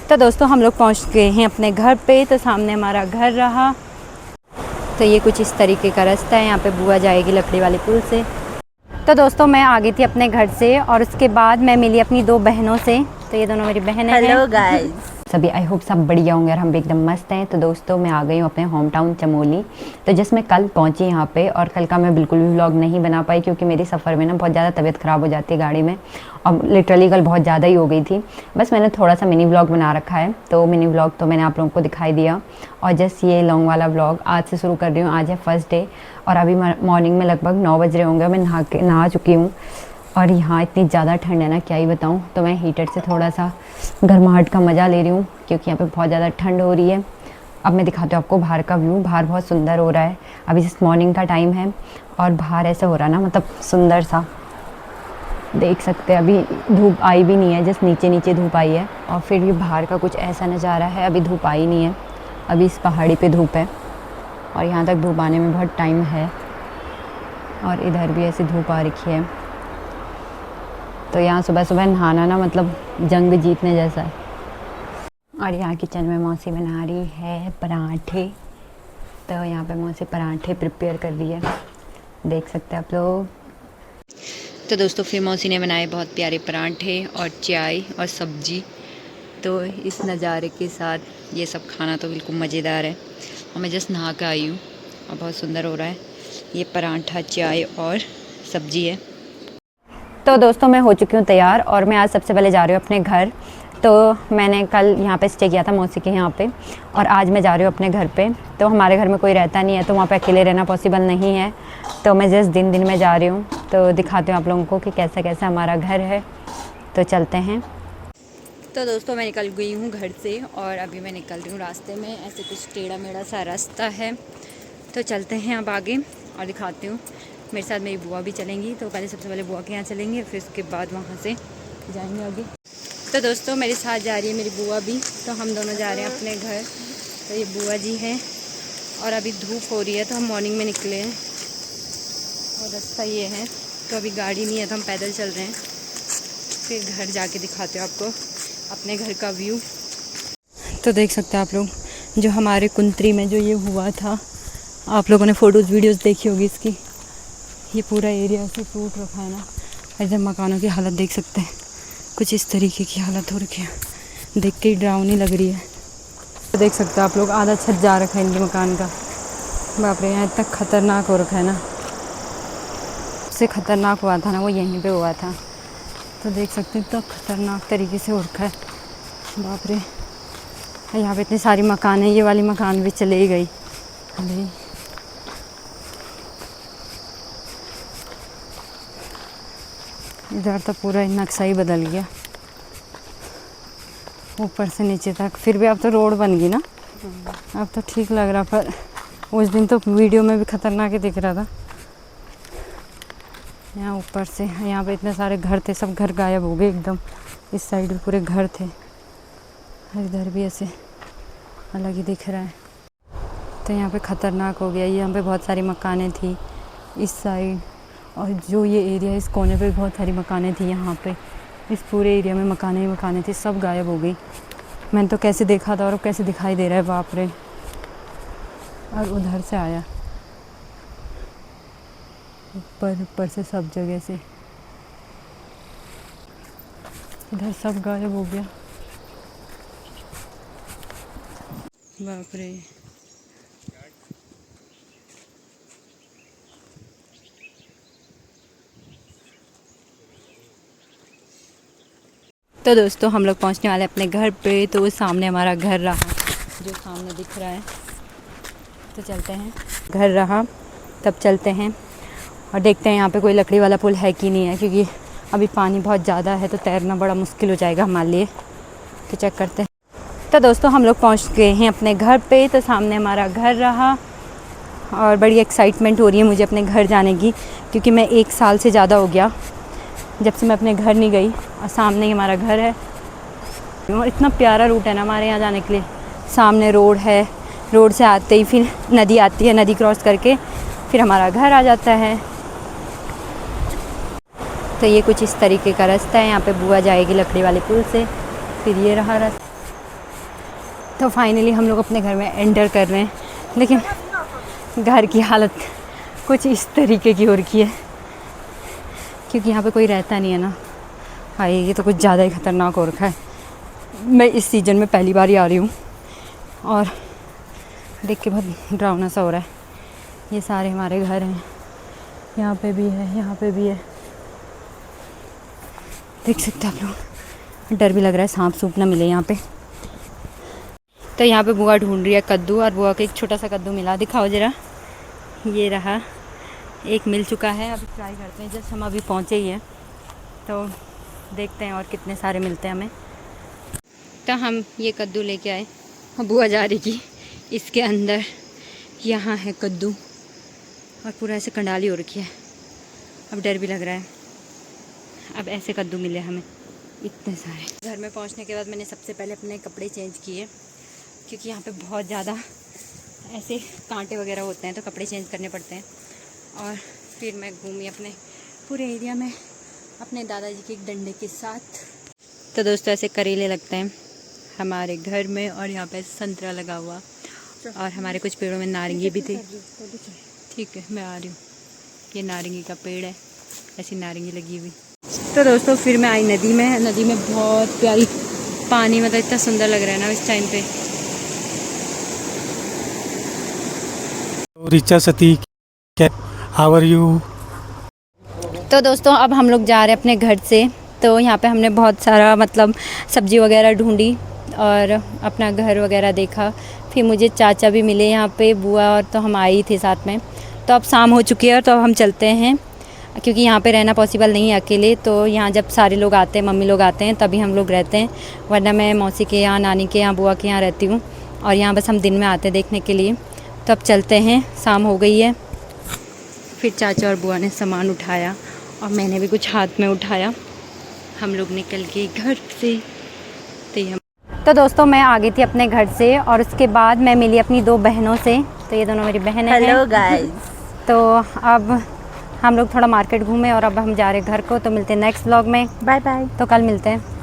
तो दोस्तों हम लोग पहुंच गए हैं अपने घर पे। तो सामने हमारा घर रहा। तो ये कुछ इस तरीके का रास्ता है, यहाँ पे बुआ जाएगी लकड़ी वाले पुल से। तो दोस्तों मैं आ गई थी अपने घर से और उसके बाद मैं मिली अपनी 2 बहनों से। तो ये दोनों मेरी बहनें हैं। हेलो गाइस, सभी आई होप सब बढ़िया होंगे और हम भी एकदम मस्त हैं। तो दोस्तों मैं आ गई हूँ अपने होम टाउन चमोली। तो जिसमें कल पहुँची यहाँ पे, और कल का मैं बिल्कुल भी व्लॉग नहीं बना पाई क्योंकि मेरी सफ़र में ना बहुत ज़्यादा तबीयत ख़राब हो जाती है गाड़ी में, और लिटरली कल बहुत ज़्यादा ही हो गई थी। बस मैंने थोड़ा सा मिनी व्लॉग बना रखा है, तो मिनी व्लॉग तो मैंने आप लोगों को दिखाई दिया। और जस्ट ये लॉन्ग वाला व्लॉग आज से शुरू कर रही हूँ। आज है फर्स्ट डे और अभी मॉर्निंग में लगभग 9 बज रहे होंगे। मैं नहा चुकी हूँ और यहाँ इतनी ज़्यादा ठंड है ना, क्या ही बताऊँ। तो मैं हीटर से थोड़ा सा गर्माहट का मज़ा ले रही हूँ क्योंकि यहाँ पे बहुत ज़्यादा ठंड हो रही है। अब मैं दिखाती हूँ आपको बाहर का व्यू। बाहर बहुत सुंदर हो रहा है, अभी जिस मॉर्निंग का टाइम है और बाहर ऐसा हो रहा है ना, मतलब सुंदर सा देख सकते हैं। अभी धूप आई भी नहीं है, जस्ट नीचे नीचे धूप आई है और फिर भी बाहर का कुछ ऐसा नज़ारा है। अभी धूप आई नहीं है, अभी इस पहाड़ी पे धूप है और यहाँ तक धूप आने में बहुत टाइम है। और इधर भी ऐसी धूप आ रखी है। तो यहाँ सुबह सुबह नहाना ना मतलब जंग जीतने जैसा है। और यहाँ किचन में मौसी बना रही है पराठे। तो यहाँ पे मौसी पराठे प्रिपेयर कर रही है, देख सकते हैं आप लोग। तो दोस्तों फिर मौसी ने बनाए बहुत प्यारे पराठे और चाय और सब्जी। तो इस नज़ारे के साथ ये सब खाना तो बिल्कुल मज़ेदार है। और मैं जस्ट नहा कर आई हूँ और बहुत सुंदर हो रहा है। ये पराठा, चाय और सब्जी है। तो दोस्तों मैं हो चुकी हूँ तैयार और मैं आज सबसे पहले जा रही हूँ अपने घर। तो मैंने कल यहाँ पे स्टे किया था मौसी के यहाँ पे, और आज मैं जा रही हूँ अपने घर पे। तो हमारे घर में कोई रहता नहीं है, तो वहाँ पे अकेले रहना पॉसिबल नहीं है। तो मैं जस्ट दिन में जा रही हूँ। तो दिखाती हूँ आप लोगों को कि कैसा कैसा हमारा घर है। तो चलते हैं। तो दोस्तों मैं निकल गई हूँ घर से और अभी मैं निकल रही हूँ रास्ते में। ऐसे कुछ टेढ़ा मेढ़ा सा रास्ता है। तो चलते हैं अब आगे और दिखाती हूँ। मेरे साथ मेरी बुआ भी चलेंगी। तो पहले सबसे पहले बुआ के यहाँ चलेंगे, फिर उसके बाद वहाँ से जाएंगे आगे। तो दोस्तों मेरे साथ जा रही है मेरी बुआ भी। तो हम दोनों जा रहे हैं अपने घर। तो ये बुआ जी हैं और अभी धूप हो रही है तो हम मॉर्निंग में निकले हैं और रास्ता ये है। तो अभी गाड़ी नहीं है तो हम पैदल चल रहे हैं। फिर घर जाके दिखाते हो आपको अपने घर का व्यू। तो देख सकते हैं आप लोग, जो हमारे कुंतरी में जो ये हुआ था, आप लोगों ने फ़ोटोज़ वीडियोज़ देखी होगी इसकी। ये पूरा एरिया से टूट रखा है ना। इधर मकानों की हालत देख सकते हैं, कुछ इस तरीके की हालत हो रखी है। देख के ही डरावनी लग रही है। तो देख सकते हैं आप लोग, आधा छत जा रखा है इनके मकान का। बाप रे, यहाँ इतना ख़तरनाक हो रखा है ना। सबसे ख़तरनाक हुआ था ना वो यहीं पे हुआ था। तो देख सकते हैं इतना ख़तरनाक तरीके से हो रखा है, बाप रे। यहाँ पे इतनी सारी मकान है, ये वाली मकान भी चले ही गई अभी। इधर तो पूरा नक्शा ही बदल गया, ऊपर से नीचे तक। फिर भी अब तो रोड बन गई ना, अब तो ठीक लग रहा। पर उस दिन तो वीडियो में भी खतरनाक ही दिख रहा था। यहाँ ऊपर से, यहाँ पे इतने सारे घर थे, सब घर गायब हो गए एकदम। इस साइड भी पूरे घर थे, इधर भी ऐसे अलग ही दिख रहा है। तो यहाँ पे ख़तरनाक हो गया। यहाँ पे बहुत सारी मकानें थी इस साइड, और जो ये एरिया इस कोने पे बहुत सारी मकानें थी। यहाँ पे इस पूरे एरिया में मकानें ही मकानें थी, सब गायब हो गई। मैंने तो कैसे देखा था और कैसे दिखाई दे रहा है, बाप रे। और उधर से आया ऊपर से सब जगह से, इधर सब गायब हो गया, बाप रे। तो दोस्तों हम लोग पहुंचने वाले अपने घर पे। तो वो सामने हमारा घर रहा, जो सामने दिख रहा है। तो चलते हैं, घर रहा तब चलते हैं और देखते हैं यहाँ पे कोई लकड़ी वाला पुल है कि नहीं है, क्योंकि अभी पानी बहुत ज़्यादा है तो तैरना बड़ा मुश्किल हो जाएगा हमारे लिए। तो चेक करते हैं। तो दोस्तों हम लोग पहुँच गए हैं अपने घर पे। तो सामने हमारा घर रहा और बड़ी एक्साइटमेंट हो रही है मुझे अपने घर जाने की, क्योंकि मैं 1 साल से ज़्यादा हो गया जब से मैं अपने घर नहीं गई। और सामने ही हमारा घर है और इतना प्यारा रूट है ना हमारे यहाँ जाने के लिए। सामने रोड है, रोड से आते ही फिर नदी आती है, नदी क्रॉस करके फिर हमारा घर आ जाता है। तो ये कुछ इस तरीके का रास्ता है। यहाँ पे बुआ जाएगी लकड़ी वाले पुल से। फिर ये रहा रास्ता। तो फाइनली हम लोग अपने घर में एंटर कर रहे हैं, लेकिन घर की हालत कुछ इस तरीके की हो रखी है क्योंकि यहाँ पे कोई रहता नहीं है ना। भाई ये तो कुछ ज़्यादा ही ख़तरनाक हो रखा है। मैं इस सीज़न में पहली बार ही आ रही हूँ और देख के बहुत डरावना सा हो रहा है। ये सारे हमारे घर हैं, यहाँ पे भी है, यहाँ पे भी है, देख सकते हैं आप लोग। डर भी लग रहा है सांप सूप ना मिले यहाँ पे। तो यहाँ पे बुआ ढूंढ रही है कद्दू, और बुआ को एक छोटा सा कद्दू मिला, दिखाओ ज़रा। ये रहा, एक मिल चुका है। अभी ट्राई करते हैं, जस्ट हम अभी पहुँचे ही हैं तो देखते हैं और कितने सारे मिलते हैं हमें। तो हम ये कद्दू लेके आए, बुआ जा रही की इसके अंदर यहाँ है कद्दू और पूरा ऐसे कंडाली हो रखी है। अब डर भी लग रहा है, अब ऐसे कद्दू मिले हमें इतने सारे। घर में पहुँचने के बाद मैंने सबसे पहले अपने कपड़े चेंज किए क्योंकि यहाँ पे बहुत ज़्यादा ऐसे कांटे वगैरह होते हैं तो कपड़े चेंज करने पड़ते हैं। और फिर मैं घूमी अपने पूरे एरिया में अपने दादाजी के एक डंडे के साथ। तो दोस्तों ऐसे करेले लगते हैं हमारे घर में, और यहाँ पे संतरा लगा हुआ, और हमारे कुछ पेड़ों में नारंगी भी थी। ठीक है, मैं आ रही हूँ। ये नारंगी का पेड़ है, ऐसी नारंगी लगी हुई। तो दोस्तों फिर मैं आई नदी में। नदी में बहुत प्यारी पानी, मतलब इतना सुंदर लग रहा है ना इस टाइम पे। रिचा सती, हाउ आर यू? तो दोस्तों अब हम लोग जा रहे हैं अपने घर से। तो यहाँ पे हमने बहुत सारा मतलब सब्ज़ी वगैरह ढूंढी और अपना घर वगैरह देखा। फिर मुझे चाचा भी मिले यहाँ पे, बुआ, और तो हम आई थी साथ में। तो अब शाम हो चुकी है तो अब हम चलते हैं क्योंकि यहाँ पे रहना पॉसिबल नहीं है अकेले। तो यहाँ जब सारे लोग आते हैं, मम्मी लोग आते हैं, तभी हम लोग रहते हैं, वरना मैं मौसी के यहाँ, नानी के यहाँ, बुआ के यहाँ रहती हूँ। और यहाँ बस हम दिन में आते हैं देखने के लिए। तो अब चलते हैं, शाम हो गई है। फिर चाचा और बुआ ने सामान उठाया और मैंने भी कुछ हाथ में उठाया। हम लोग निकल गए घर से। तो दोस्तों मैं आ गई थी अपने घर से और उसके बाद मैं मिली अपनी दो बहनों से। तो ये दोनों मेरी बहनें हैं। Hello guys. तो अब हम लोग थोड़ा मार्केट घूमे और अब हम जा रहे हैं घर को। तो मिलते हैं नेक्स्ट व्लॉग में। Bye bye. तो कल मिलते हैं।